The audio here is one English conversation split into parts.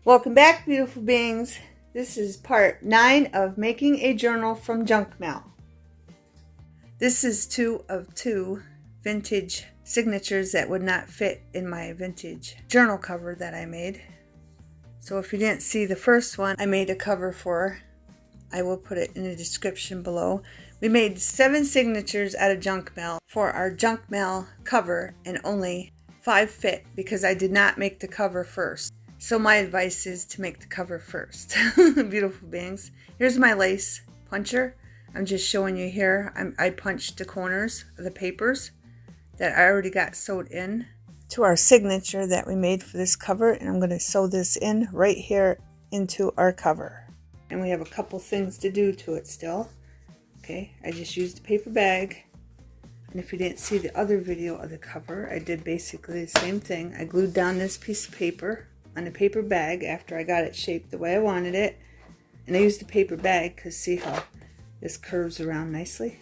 Welcome back, beautiful beings. This is part 9 of making a journal from junk mail. This is 2 of 2 vintage signatures that would not fit in my vintage journal cover that I made. So if you didn't see the first one I made a cover for, I will put it in the description below. We made 7 signatures out of junk mail for our junk mail cover, and only 5 fit because I did not make the cover first. So my advice is to make the cover first. Beautiful beings. Here's my lace puncher. I'm just showing you here. I punched the corners of the papers that I already got sewed in to our signature that we made for this cover, and I'm going to sew this in right here into our cover. And we have a couple things to do to it still. Okay, I just used a paper bag. And if you didn't see the other video of the cover, I did basically the same thing. I glued down this piece of paper on a paper bag after I got it shaped the way I wanted it. And I used the paper bag because see how this curves around nicely?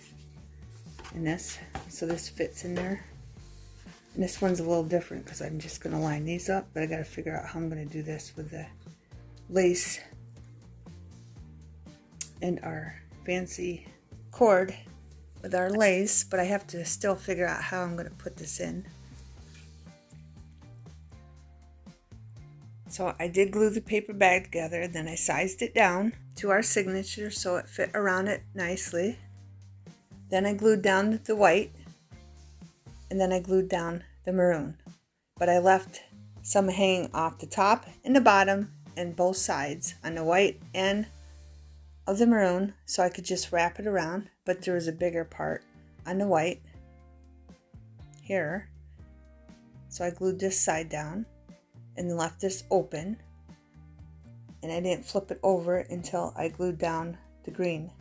And this, so this fits in there. And this one's a little different because I'm just going to line these up, but I got to figure out how I'm going to do this with the lace and our fancy cord with our lace, but I have to still figure out how I'm going to put this in. So I did glue the paper bag together, and then I sized it down to our signature so it fit around it nicely. Then I glued down the white, and then I glued down the maroon. But I left some hanging off the top and the bottom and both sides on the white and of the maroon, so I could just wrap it around. But there was a bigger part on the white here, so I glued this side down and left this open, and I didn't flip it over until I glued down the green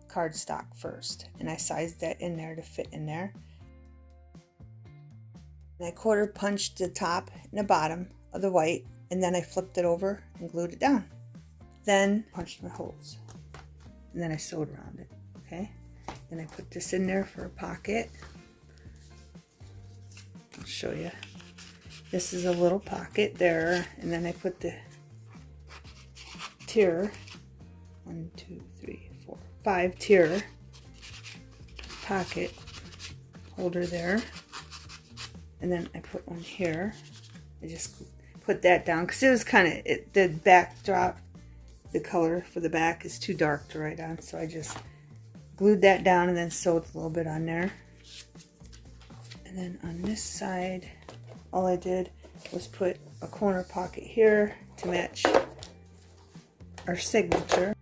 cardstock first, and I sized that in there to fit in there. And I quarter punched the top and the bottom of the white, and then I flipped it over and glued it down. Then punched my holes, and then I sewed around it. Okay, then I put this in there for a pocket. I'll show you. This is a little pocket there, and then I put the tier, 1, 2, 3, 4, 5 tier pocket holder there, and then I put one here. I just put that down because it was kind of, the backdrop, the color for the back is too dark to write on, so I just glued that down and then sewed a little bit on there. And then on this side, all I did was put a corner pocket here to match our signature.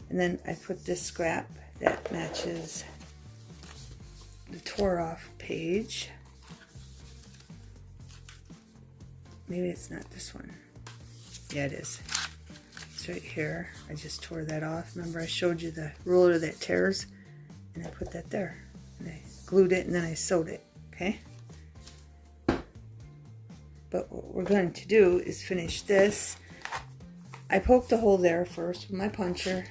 And then I put this scrap that matches the tore off page. Maybe it's not this one. Yeah, it is. It's right here. I just tore that off. Remember I showed you the ruler that tears? And I put that there. And I glued it and then I sewed it. Okay? But what we're going to do is finish this. I poked a hole there first with my puncher.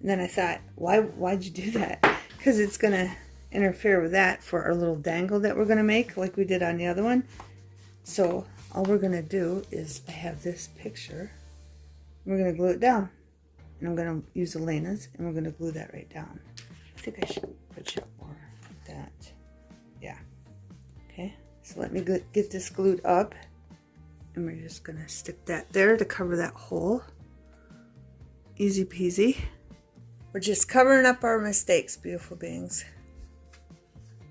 And then I thought, why'd you do that? Because it's going to interfere with that for our little dangle that we're going to make like we did on the other one. So all we're going to do is I have this picture. We're going to glue it down. And I'm going to use Elena's and we're going to glue that right down. I think I should put it more like that. Yeah. Okay. So let me get this glued up. And we're just going to stick that there to cover that hole. Easy peasy. We're just covering up our mistakes, beautiful beings.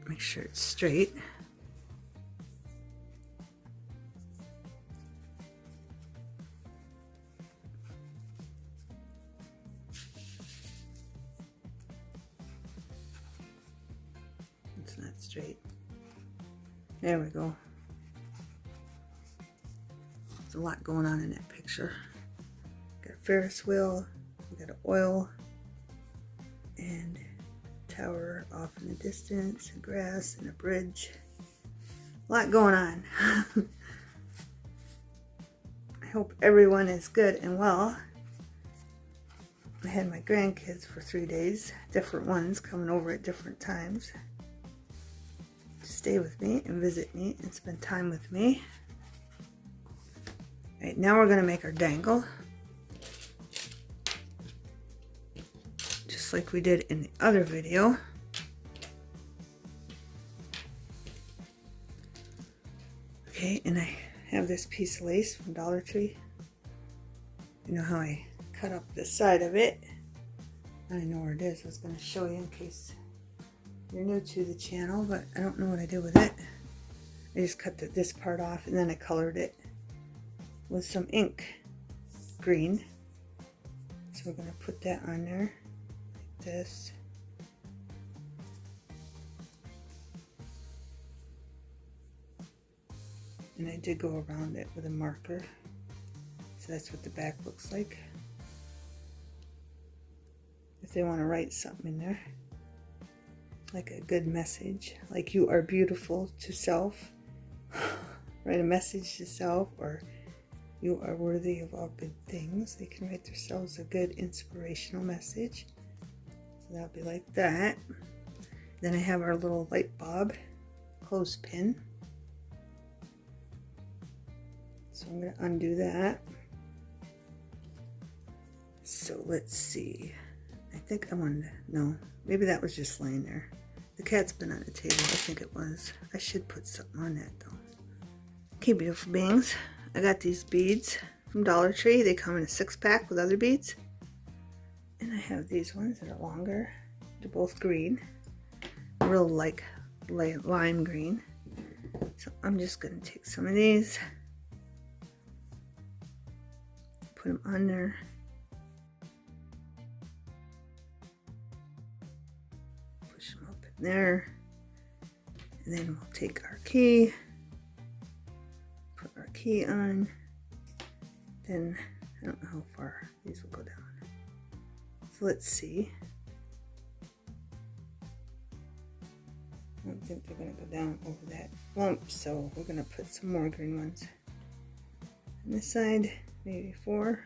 Make sure it's straight. It's not straight. There we go. There's a lot going on in that picture. Got a Ferris wheel, we got an oil, and a tower off in the distance, and grass, and a bridge. A lot going on. I hope everyone is good and well. I had my grandkids for 3 days, different ones coming over at different times. to stay with me and visit me and spend time with me. All right, now we're going to make our dangle. Just like we did in the other video. Okay, and I have this piece of lace from Dollar Tree. You know how I cut up the side of it? I know where it is. I was going to show you in case you're new to the channel, but I don't know what I did with it. I just cut this part off and then I colored it with some ink green. So we're going to put that on there like this. And I did go around it with a marker. So that's what the back looks like. If they want to write something in there, like a good message, like you are beautiful to self, write a message to self, or you are worthy of all good things. They can write themselves a good inspirational message. So that'll be like that. Then I have our little light bulb clothespin. So I'm going to undo that. So let's see. I think I wanted to, no, maybe that was just laying there. The cat's been on the table, I think it was. I should put something on that though. Okay, beautiful beings. I got these beads from Dollar Tree. They come in a 6-pack with other beads. And I have these ones that are longer. They're both green. Real like lime green. So I'm just going to take some of these. Put them on there. Push them up in there. And then we'll take our key. Put our key on. Then, I don't know how far these will go down. So let's see. I don't think they're going to go down over that lump, so we're going to put some more green ones on this side, maybe 4.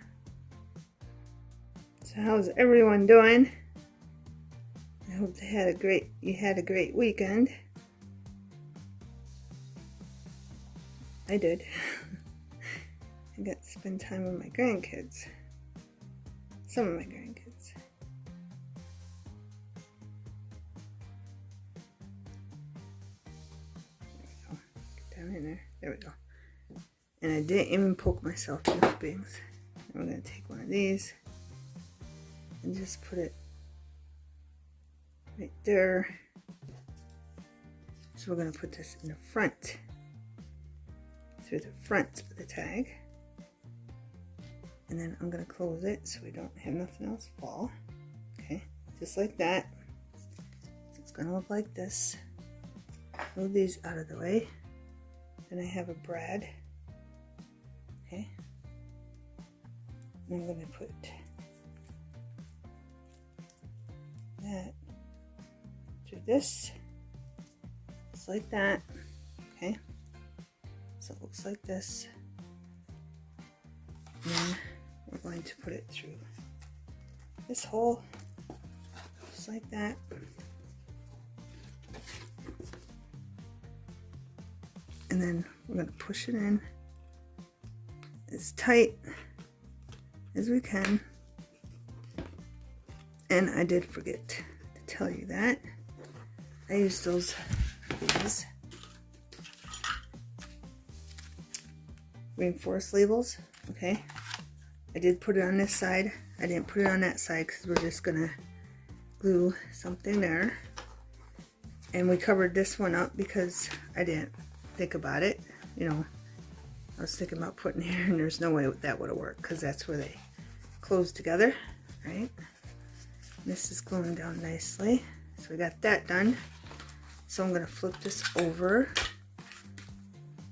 So how's everyone doing? I hope you had a great weekend. I did. I got to spend time with my grandkids. Some of my grandkids. Down in there. There we go. And I didn't even poke myself with the beans. I'm going to take one of these and just put it right there. So we're going to put this in the front, through the front of the tag. And then I'm going to close it so we don't have nothing else fall. Okay, just like that. So it's going to look like this. Move these out of the way. Then I have a brad. Okay. And I'm going to put that through this. Just like that. Okay. So it looks like this. And then we're going to put it through this hole. Just like that. And then we're going to push it in as tight as we can. And I did forget to tell you that. I used these reinforced labels. Okay. I did put it on this side. I didn't put it on that side because we're just going to glue something there. And we covered this one up because I didn't think about it. You know, I was thinking about putting here and there's no way that would have worked because that's where they close together, right? This is gluing down nicely. So we got that done. So I'm going to flip this over.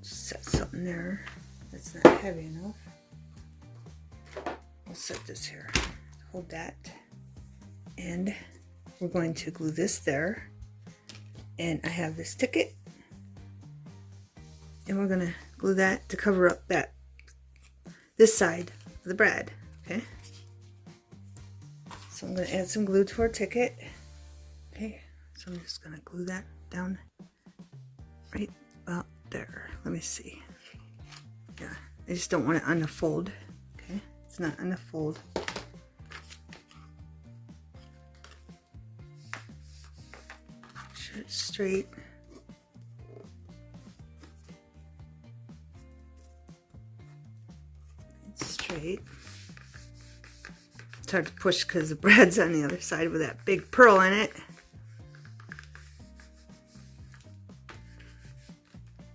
Set something there that's not heavy enough. I'll set this here. Hold that. And we're going to glue this there. And I have this ticket. And we're going to glue that to cover up this side of the brad. Okay. So I'm going to add some glue to our ticket. Okay. So I'm just going to glue that down right about there. Let me see. Yeah, I just don't want it on the fold. Okay, it's not on the fold. Make sure it's straight. It's straight. It's hard to push because the bread's on the other side with that big pearl in it.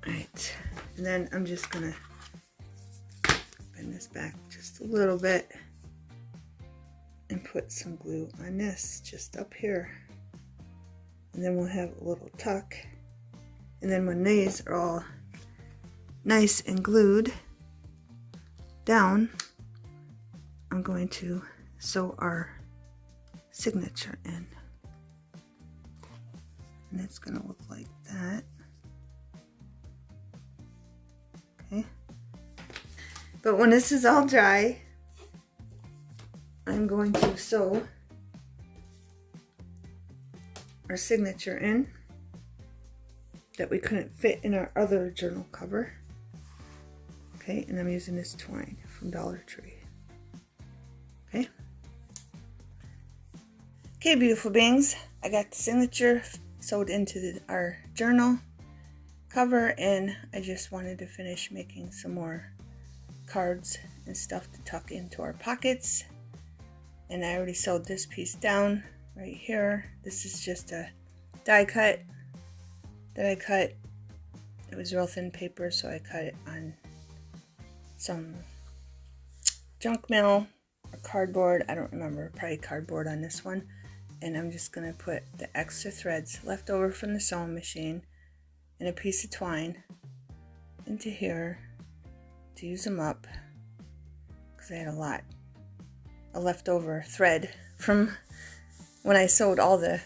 Alright, and then I'm just gonna bend this back just a little bit and put some glue on this just up here. And then we'll have a little tuck. And then when these are all nice and glued down, I'm going to sew our signature in. And it's going to look like that. Okay. But when this is all dry, I'm going to sew our signature in that we couldn't fit in our other journal cover. Okay, and I'm using this twine from Dollar Tree. Okay. Okay, beautiful beings. I got the signature sewed into our journal cover, and I just wanted to finish making some more cards and stuff to tuck into our pockets. And I already sewed this piece down right here. This is just a die cut that I cut. It was real thin paper, so I cut it on some junk mail or cardboard. I don't remember, probably cardboard on this one. And I'm just going to put the extra threads left over from the sewing machine and a piece of twine into here to use them up, because I had a lot of leftover thread from when I sewed all the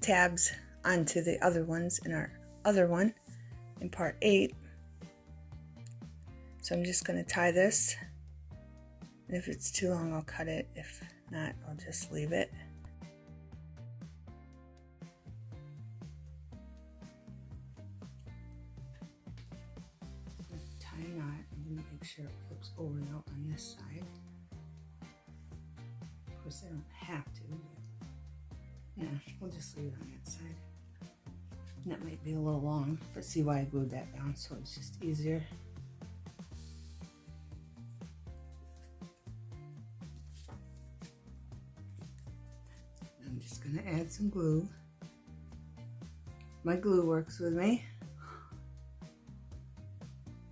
tabs onto the other ones in our other one in part 8. So I'm just going to tie this, and if it's too long I'll cut it, if not I'll just leave it. Tie a knot. I'm going to make sure it flips over now on this side. Of course I don't have to, but yeah, we'll just leave it on that side. And that might be a little long, but see why I glued that down, so it's just easier. I'm just going to add some glue. My glue works with me.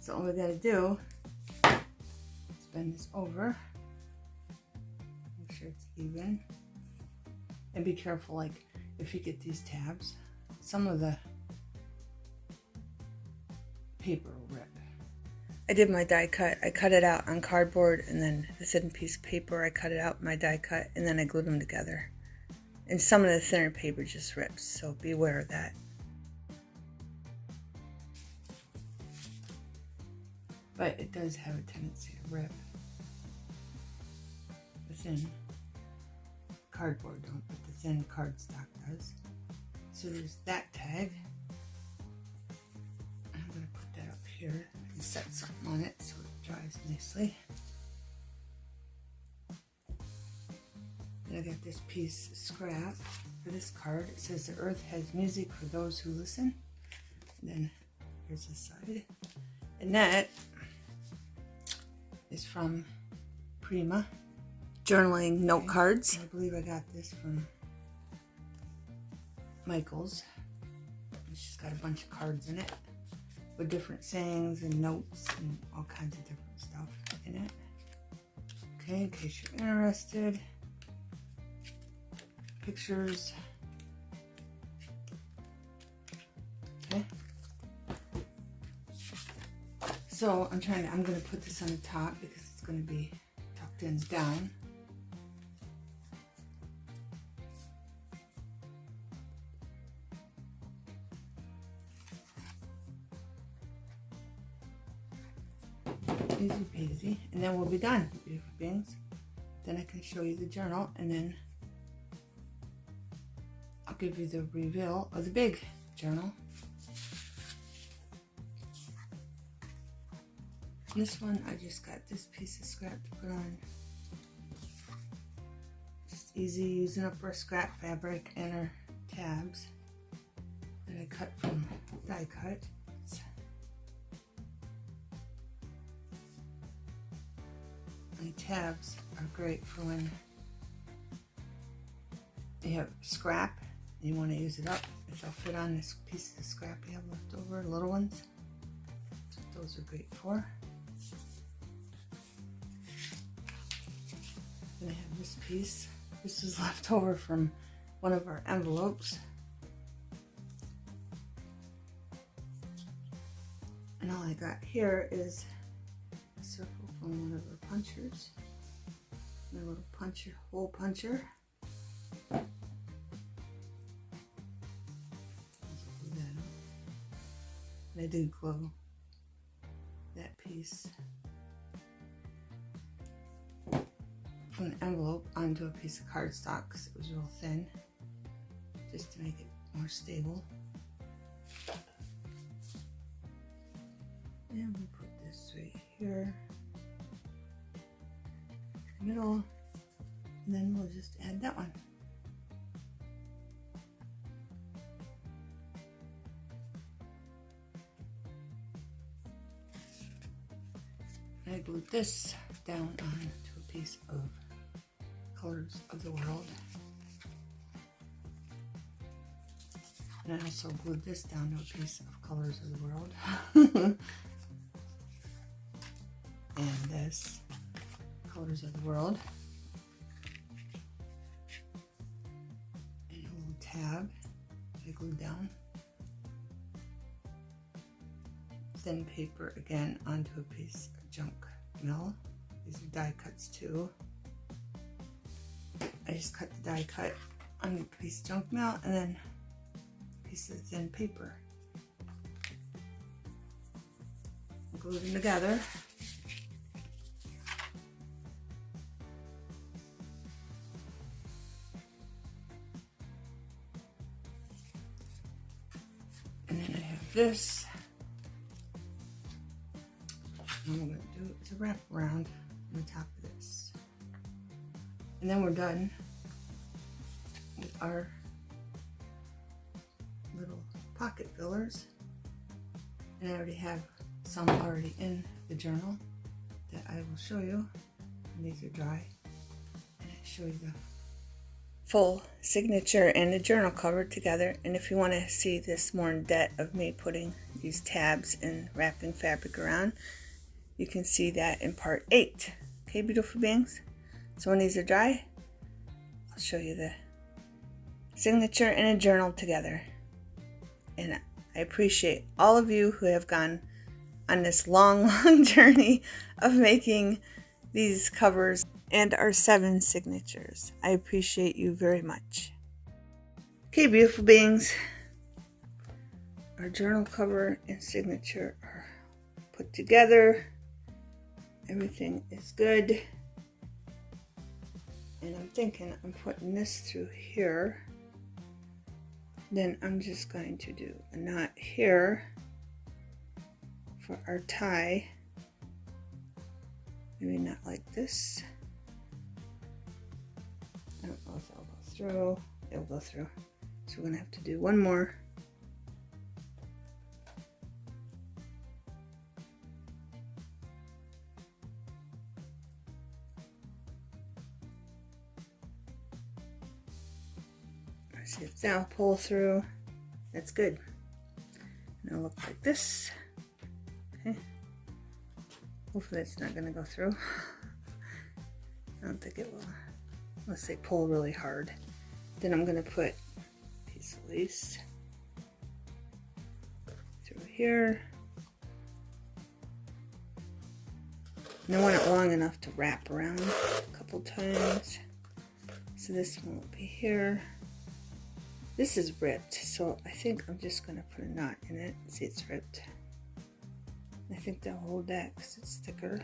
So all we got to do is bend this over. Make sure it's even. And be careful, like, if you get these tabs, some of the paper will rip. I did my die cut. I cut it out on cardboard, and then the thin piece of paper, I cut it out in my die cut, and then I glued them together. And some of the thinner paper just rips, so beware of that. But it does have a tendency to rip. The thin cardboard don't, but the thin cardstock does. So there's that tag. I'm going to put that up here and set something on it so it dries nicely. And I got this piece of scrap for this card. It says the earth has music for those who listen. And then here's the side. And that is from Prima journaling note cards. I believe I got this from Michael's. She's got a bunch of cards in it with different sayings and notes and all kinds of different stuff in it. Okay, in case you're interested. Pictures. Okay. So I'm going to put this on the top because it's going to be tucked in down. Easy peasy. And then we'll be done, beautiful beings. Then I can show you the journal, and then I'll give you the reveal of the big journal. This one, I just got this piece of scrap to put on. Just easy using up our scrap fabric and our tabs that I cut from die cut. And tabs are great for when you have scrap and you want to use it up. If they'll fit on this piece of scrap you have left over, little ones. That's what those are great for. Then I have this piece. This is left over from one of our envelopes. And all I got here is a circle from one of our punchers. My little puncher, hole puncher. And I did glue that piece from the envelope onto a piece of cardstock because it was real thin, just to make it more stable. And we'll put this right here, middle, and then we'll just add that one. I glued this down onto a piece of Colors of the World. And I also glued this down to a piece of Colors of the World. And this, Colors of the World. And a little tab I glued down. Thin paper again onto a piece of junk mill. These are die cuts too. I just cut the die cut on a piece of junk mill and then a piece of thin paper. Glue them together. And then I have this. And what I'm going to do is a wrap around on the top of this. And then we're done with our little pocket fillers. And I already have some already in the journal that I will show you. And these are dry. And I show you the full signature and the journal cover together. And if you want to see this more in depth of me putting these tabs and wrapping fabric around, you can see that in part 8. Okay, beautiful beings? So when these are dry, I'll show you the signature and a journal together. And I appreciate all of you who have gone on this long, long journey of making these covers and our 7 signatures. I appreciate you very much. Okay, beautiful beings. Our journal cover and signature are put together. Everything is good. And I'm thinking I'm putting this through here. Then I'm just going to do a knot here for our tie. Maybe not like this. I don't know if it'll go through. It'll go through. So we're going to have to do one more. See if that'll pull through. That's good. And it'll look like this. Okay. Hopefully it's not going to go through. I don't think it will. Unless they pull really hard. Then I'm going to put a piece of lace through here. And I want it long enough to wrap around a couple times. So this one will be here. This is ripped, so I think I'm just going to put a knot in it. See, it's ripped. I think they'll hold that because it's thicker.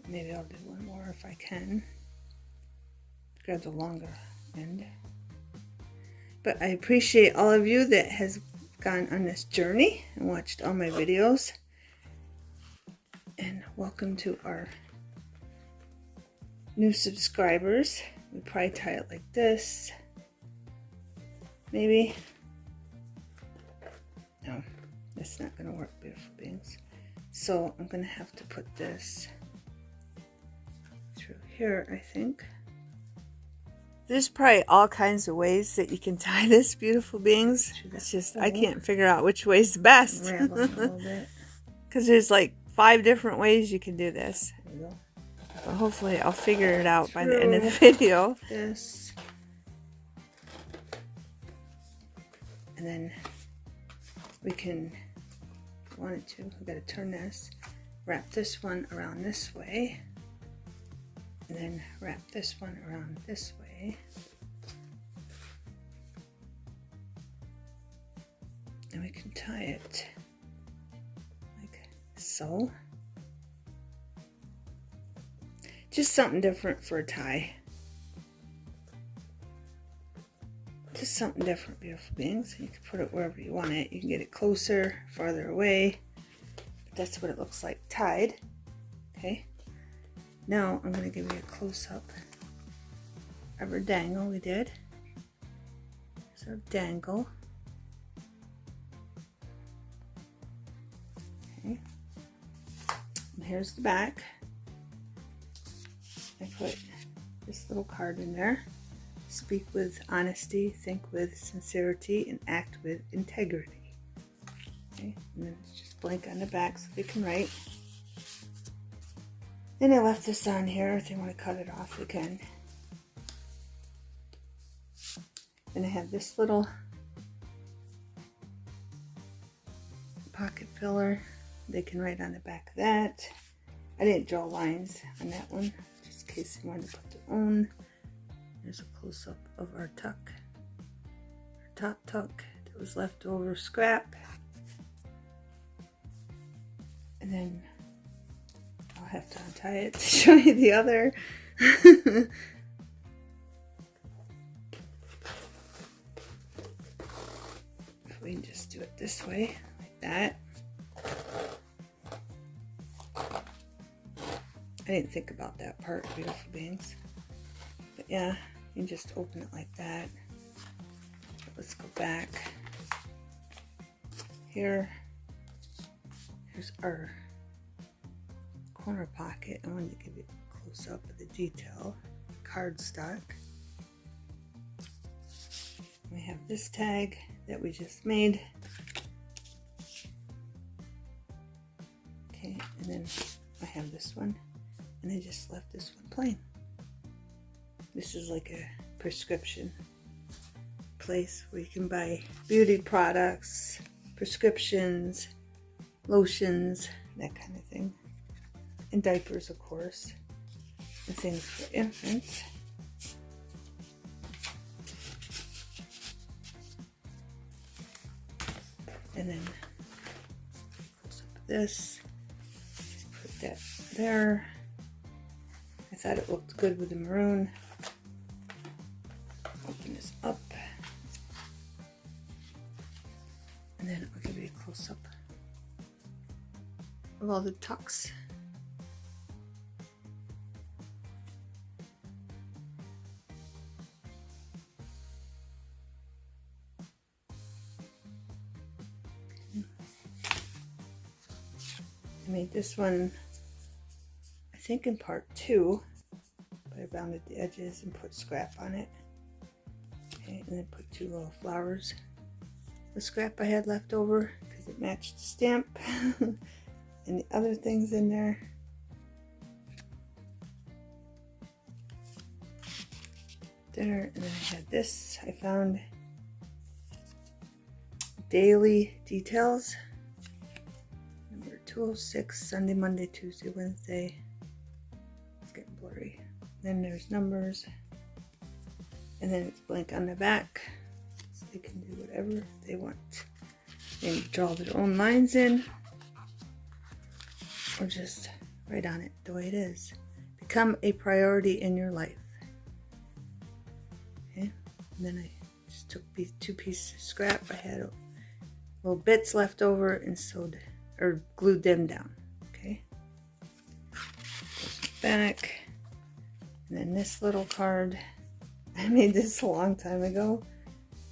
Maybe I'll do one more if I can. Grab the longer end. But I appreciate all of you that has gone on this journey and watched all my videos. And welcome to our new subscribers. We probably tie it like this. Maybe. No, that's not going to work, beautiful beings. So I'm going to have to put this through here, I think. There's probably all kinds of ways that you can tie this, beautiful beings. It's just, I can't figure out which way's the best. Because there's like 5 different ways you can do this. There we go. But hopefully I'll figure it out by the end of the video. This. And then we can, if we wanted to, we gotta turn this, wrap this one around this way, and then wrap this one around this way. And we can tie it like so. Just something different for a tie. Just something different, beautiful beings. You can put it wherever you want it. You can get it closer, farther away. But that's what it looks like tied. Okay. Now I'm going to give you a close-up of our dangle we did. Here's our dangle. Okay. And here's the back. I put this little card in there. Speak with honesty, think with sincerity, and act with integrity. Okay, and then it's just blank on the back so they can write. And I left this on here. If they want to cut it off, they can. And I have this little pocket filler. They can write on the back of that. I didn't draw lines on that one, just in case they wanted to put their own. There's a close-up of our tuck, our top tuck that was left over scrap. And then I'll have to untie it to show you the other. If we can just do it this way, like that. I didn't think about that part, beautiful beings. But yeah, you can just open it like that. Let's go back. Here's our corner pocket. I wanted to give you a close up of the detail. Cardstock. We have this tag that we just made. Okay, and then I have this one, and I just left this one plain. This is like a prescription place where you can buy beauty products, prescriptions, lotions, that kind of thing. And diapers, of course. And things for infants. And then close up this. Just put that there. I thought it looked good with the maroon. Open this up, and then I'll give you a close-up of all the tucks. I made this one, I think, in part 2, but I bounded the edges and put scrap on it. Okay, and then put 2 little flowers. The scrap I had left over because it matched the stamp. And the other things in there. There, and then I had this. I found Daily Details. Number 206, Sunday, Monday, Tuesday, Wednesday. It's getting blurry. Then there's numbers. And then it's blank on the back, so they can do whatever they want. They can draw their own lines in, or just write on it the way it is. Become a priority in your life. Okay, and then I just took these 2 pieces of scrap I had little bits left over and sewed or glued them down. Okay. Goes back. And then this little card, I made this a long time ago.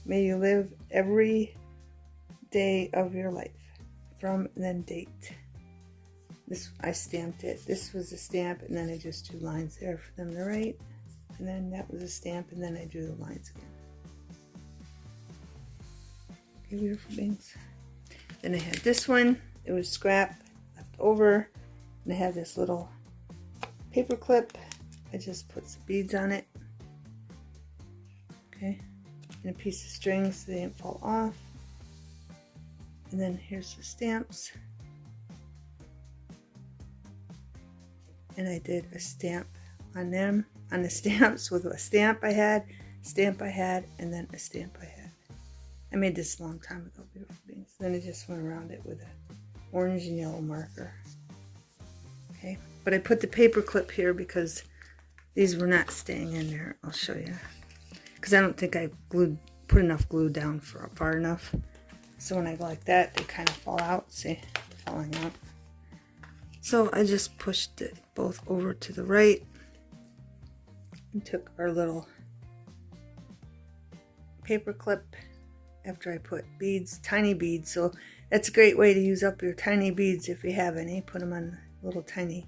May you live every day of your life. From and then date. This, I stamped it. This was a stamp, and then I just drew lines there for them to write. And then that was a stamp, and then I drew the lines again. Okay, beautiful beings. Then I had this one. It was scrap left over. And I have this little paper clip. I just put some beads on it. Okay. And a piece of string so they didn't fall off. And then here's the stamps. And I did a stamp on them, on the stamps with a stamp I had, and then a stamp I had. I made this a long time ago, beautiful beings. Then I just went around it with an orange and yellow marker. Okay, but I put the paper clip here because these were not staying in there. I'll show you. Because I don't think I put enough glue down far enough. So when I go like that, they kind of fall out. See, falling out. So I just pushed it both over to the right and took our little paper clip after I put beads, tiny beads. So that's a great way to use up your tiny beads if you have any. Put them on little tiny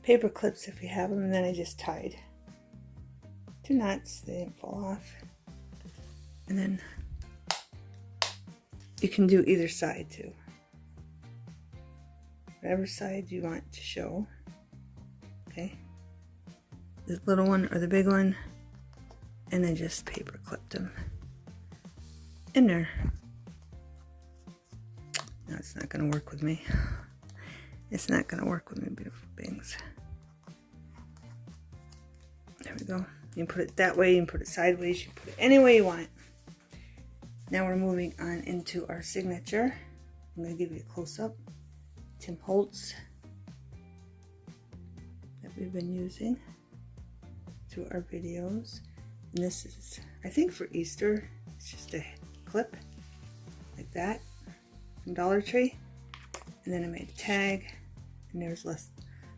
paper clips if you have them. And then I just tied 2 knots. They didn't fall off. And then you can do either side too. Whatever side you want to show. Okay. The little one or the big one. And then just paper clipped them in there. No, it's not going to work with me. It's not going to work with me, beautiful beings. There we go. You can put it that way, you can put it sideways, you can put it any way you want. Now we're moving on into our signature. I'm going to give you a close-up. Tim Holtz that we've been using through our videos. And this is, I think, for Easter. It's just a clip like that from Dollar Tree. And then I made a tag, and there's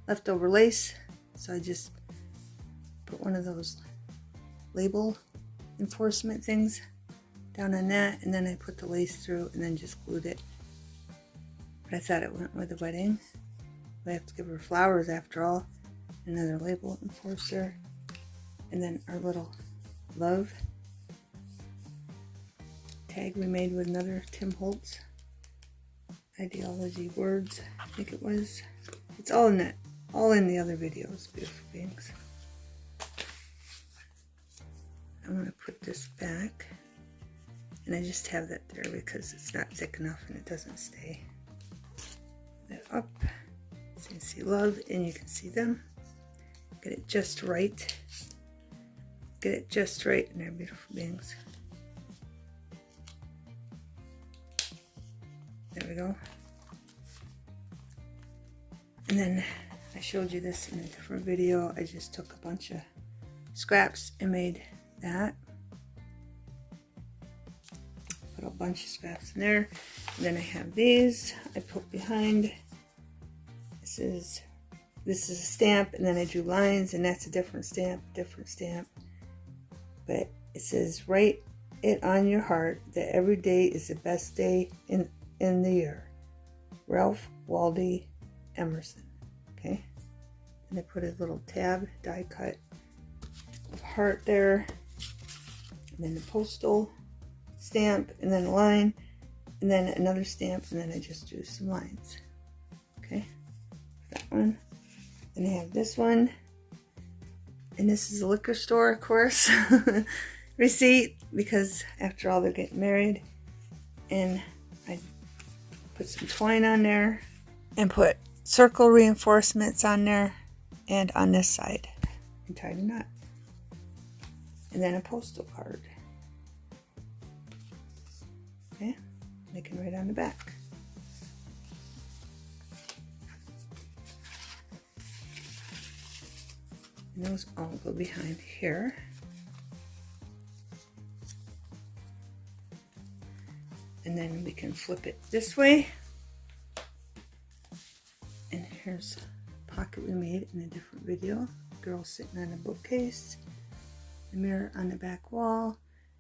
leftover lace. So I just put one of those label enforcement things down on that, and then I put the lace through and then just glued it. But I thought it went with the wedding. We have to give her flowers after all. Another label enforcer. And then our little love tag we made with another Tim Holtz ideology words, I think it was. It's all in that, all in the other videos, beautiful beings. I'm going to put this back, and I just have that there because it's not thick enough and it doesn't stay. That up so you can see love and you can see them. Get it just right. Get it just right in there, beautiful beings. There we go. And then I showed you this in a different video. I just took a bunch of scraps and made that. Put a bunch of scraps in there. And then I have these I put behind. This is a stamp, and then I drew lines, and that's a different stamp. But it says, write it on your heart that every day is the best day in the year. Ralph Waldo Emerson. Okay. And I put a little tab die cut of heart there. And then the postal stamp, and then a line, and then another stamp, and then I just drew some lines. Okay. That one. Then I have this one. And this is a liquor store, of course. Receipt, because after all, they're getting married. And I put some twine on there and put circle reinforcements on there and on this side and tied a knot. And then a postal card. Okay, making right on the back. And those all go behind here. And And then we can flip it this way. And here's a pocket we made in a different video. Girl sitting on a bookcase, a mirror on the back wall,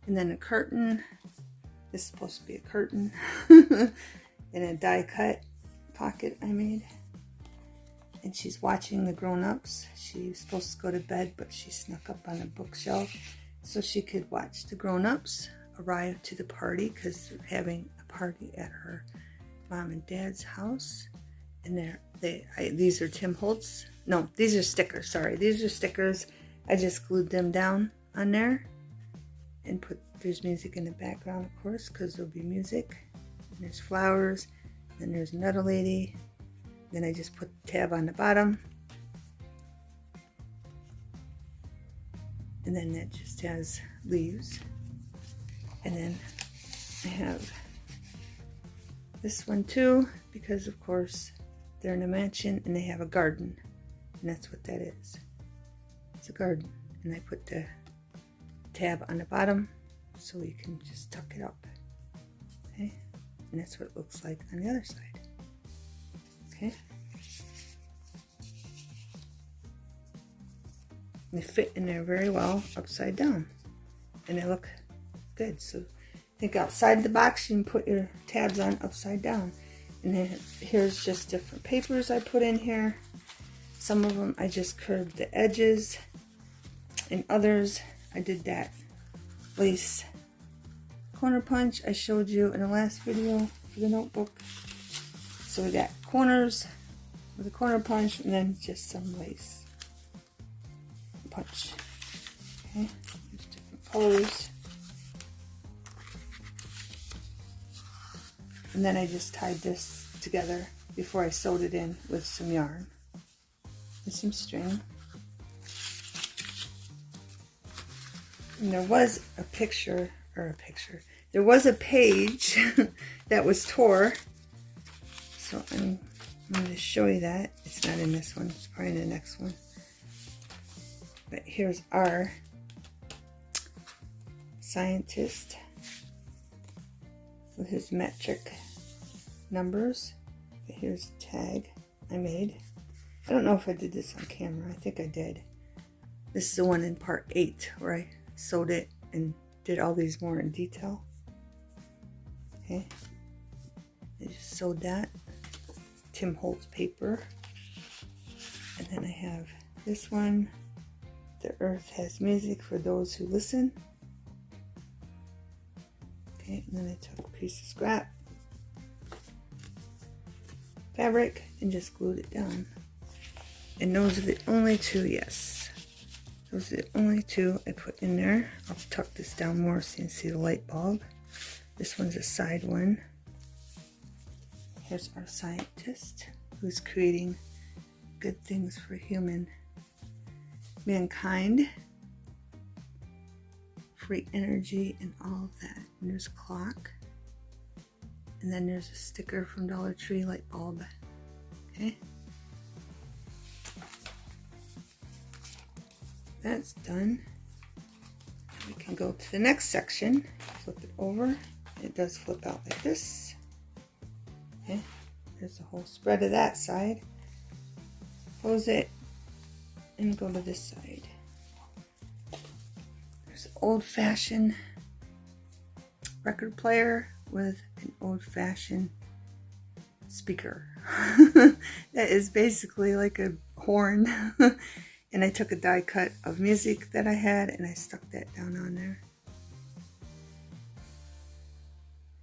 and then a curtain. This is supposed to be a curtain. And a die cut pocket I made. And she's watching the grown-ups. She was supposed to go to bed, but she snuck up on a bookshelf so she could watch the grown-ups arrive to the party, because they're having a party at her mom and dad's house. And these are Tim Holtz. No, these are stickers. Sorry, these are stickers. I just glued them down on there and there's music in the background, of course, because there'll be music. And there's flowers. Then there's another lady. Then I just put the tab on the bottom. And then that just has leaves. And then I have this one too, because of course they're in a mansion and they have a garden. And that's what that is. It's a garden. And I put the tab on the bottom so you can just tuck it up. Okay? And that's what it looks like on the other side. Okay. They fit in there very well upside down. And they look good. So think outside the box, you can put your tabs on upside down. And then here's just different papers I put in here. Some of them I just curved the edges. And others I did that lace corner punch I showed you in the last video for the notebook. So we got corners with a corner punch and then just some lace punch. Okay, there's different colors. And then I just tied this together before I sewed it in with some yarn and some string. And there was there was a page that was tore. So I'm going to show you that. It's not in this one. It's probably in the next one. But here's our scientist with his metric numbers. But here's a tag I made. I don't know if I did this on camera. I think I did. This is the one in part 8 where I sewed it and did all these more in detail. Okay. I just sewed that. Tim Holtz paper. And then I have this one. The earth has music for those who listen. Okay, and then I took a piece of scrap fabric and just glued it down. And those are the only two, yes. Those are the only two I put in there. I'll tuck this down more so you can see the light bulb. This one's a side one. Here's our scientist who's creating good things for mankind. Free energy and all of that. And there's a clock. And then there's a sticker from Dollar Tree light bulb. Okay. That's done. We can go to the next section. Flip it over. It does flip out like this. Okay. There's a whole spread of that side. Close it and go to this side. There's an old-fashioned record player with an old-fashioned speaker. That is basically like a horn. And I took a die cut of music that I had and I stuck that down on there.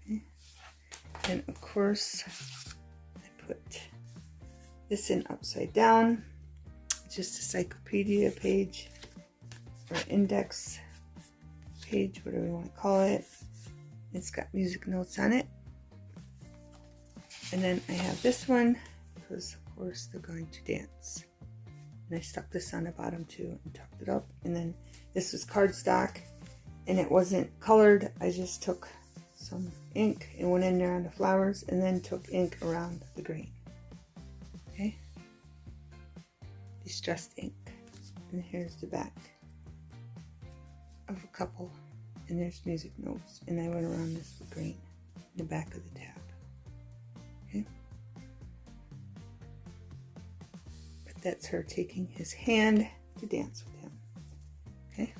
Okay. And of course, I put this in upside down. It's just a encyclopedia page or index page, whatever you want to call it. It's got music notes on it. And then I have this one because of course they're going to dance. And I stuck this on the bottom too and tucked it up. And then this was cardstock and it wasn't colored. I just took some ink and went in there on the flowers and then took ink around the green. Okay. Distressed ink. And here's the back of a couple. And there's music notes. And I went around this with green. the back of the tab. Okay. But that's her taking his hand to dance with him. Okay.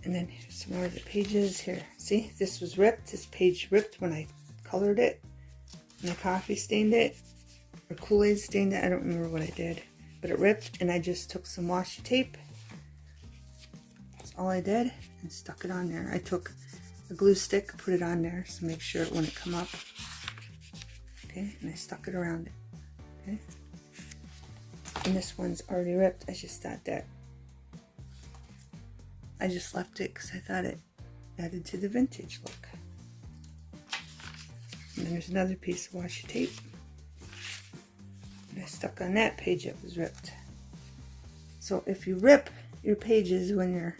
And then here's some more of the pages here. See, this was ripped. This page ripped when I colored it. And I coffee stained it. Or Kool-Aid stained it. I don't remember what I did. But it ripped, and I just took some washi tape. That's all I did. And stuck it on there. I took a glue stick, put it on there, so make sure it wouldn't come up. Okay, and I stuck it around it. Okay. And this one's already ripped. I just thought that I just left it because I thought it added to the vintage look. And then there's another piece of washi tape. And I stuck on that page that was ripped. So if you rip your pages when you're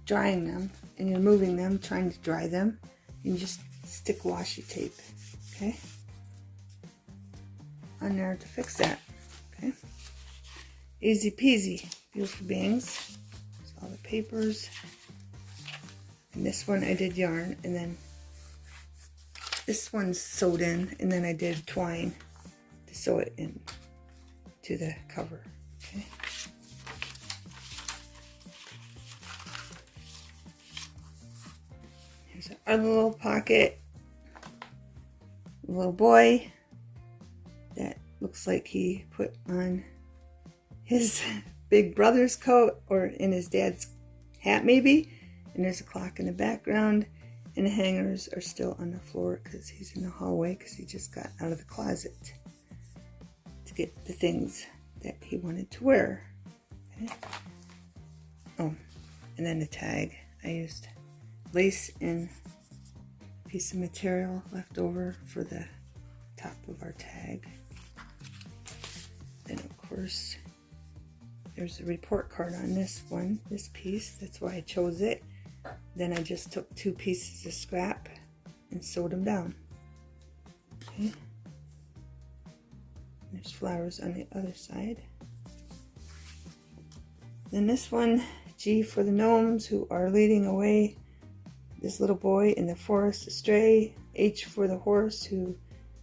drying them and you're moving them, trying to dry them, you can just stick washi tape, okay, on there to fix that. Okay, easy peasy, beautiful beings. All the papers, and this one I did yarn, and then this one's sewed in, and then I did twine to sew it in to the cover. Okay. Here's our other little pocket. A little boy that looks like he put on his big brother's coat or in his dad's hat maybe, and there's a clock in the background, and the hangers are still on the floor because he's in the hallway because he just got out of the closet to get the things that he wanted to wear. Okay. Oh, and then the tag. I used lace and a piece of material left over for the top of our tag. Then of course there's a report card on this one, this piece. That's why I chose it. Then I just took 2 pieces of scrap and sewed them down. Okay. There's flowers on the other side. Then this one, G for the gnomes who are leading away this little boy in the forest astray. H for the horse who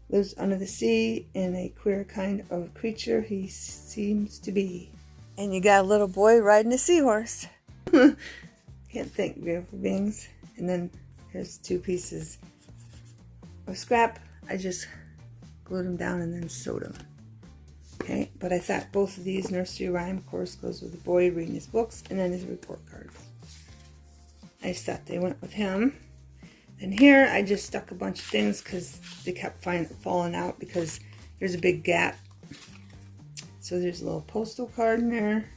lives under the sea, and a queer kind of creature he seems to be. And you got a little boy riding a seahorse. Can't think, beautiful beings. And then here's 2 pieces of scrap. I just glued them down and then sewed them. Okay, but I thought both of these nursery rhyme, of course, goes with the boy reading his books and then his report cards. I just thought they went with him. Then here I just stuck a bunch of things because they kept falling out because there's a big gap. So there's a little postal card in there.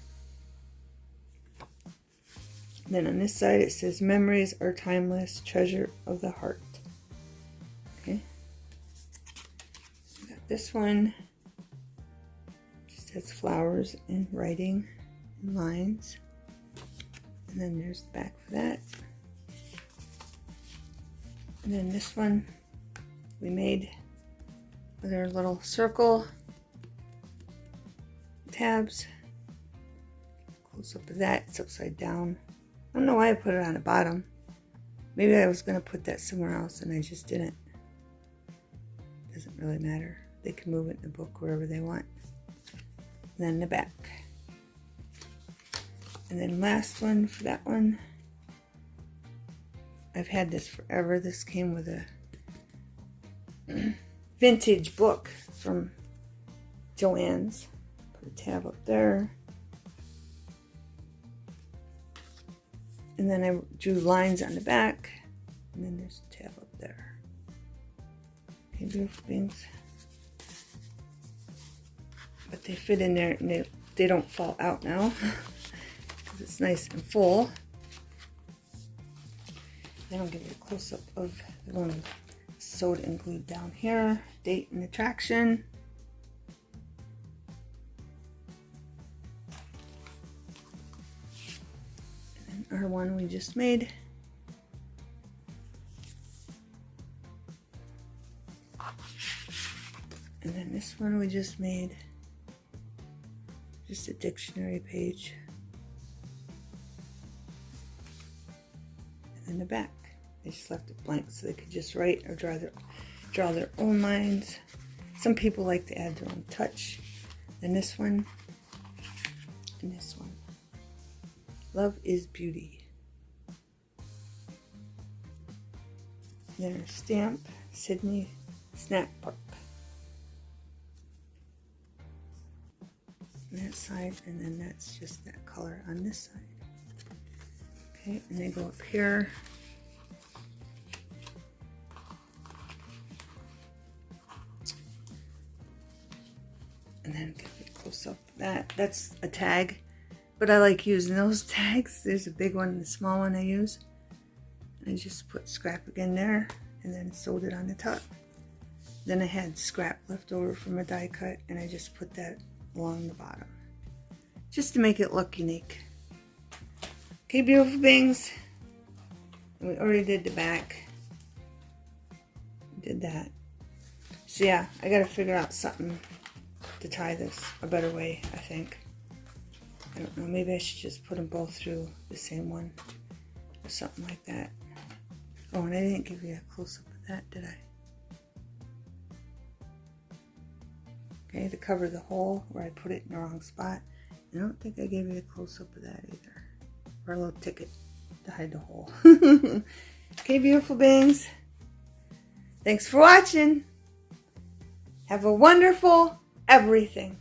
Then on this side it says, memories are timeless, treasure of the heart. Okay. Got this one. Just has flowers and writing and lines. And then there's the back for that. And then this one we made with our little circle tabs. Close up of that. It's upside down. I don't know why I put it on the bottom. Maybe I was going to put that somewhere else and I just didn't. Doesn't really matter. They can move it in the book wherever they want. And then the back. And then last one for that one. I've had this forever. This came with a vintage book from Joann's. Put a tab up there. And then I drew lines on the back. And then there's a tab up there. Okay, beautiful beings. But they fit in there and they don't fall out now. Because it's nice and full. Then I'll give you a close-up of the one sewed and glued down here. Date and attraction. And then our one we just made. And then this one we just made. Just a dictionary page. And then the back. I just left it blank so they could just write or draw their own lines. Some people like to add their own touch. Then this one and this one. Love is beauty. Their stamp, Sydney Snack Park. On that side, and then that's just that color on this side. Okay, and they go up here. And then get a close up. That's a tag, but I like using those tags. There's a big one and a small one I use. And I just put scrap again there, and then sewed it on the top. Then I had scrap left over from a die cut, and I just put that along the bottom, just to make it look unique. Okay, beautiful beings. We already did the back. Did that. So yeah, I gotta figure out something to tie this a better way, I think. I don't know, maybe I should just put them both through the same one or something like that. Oh, and I didn't give you a close-up of that, did I? Okay, to cover the hole where I put it in the wrong spot. I don't think I gave you a close-up of that either. Or a little ticket to hide the hole. Okay, beautiful beings. Thanks for watching. Have a wonderful everything.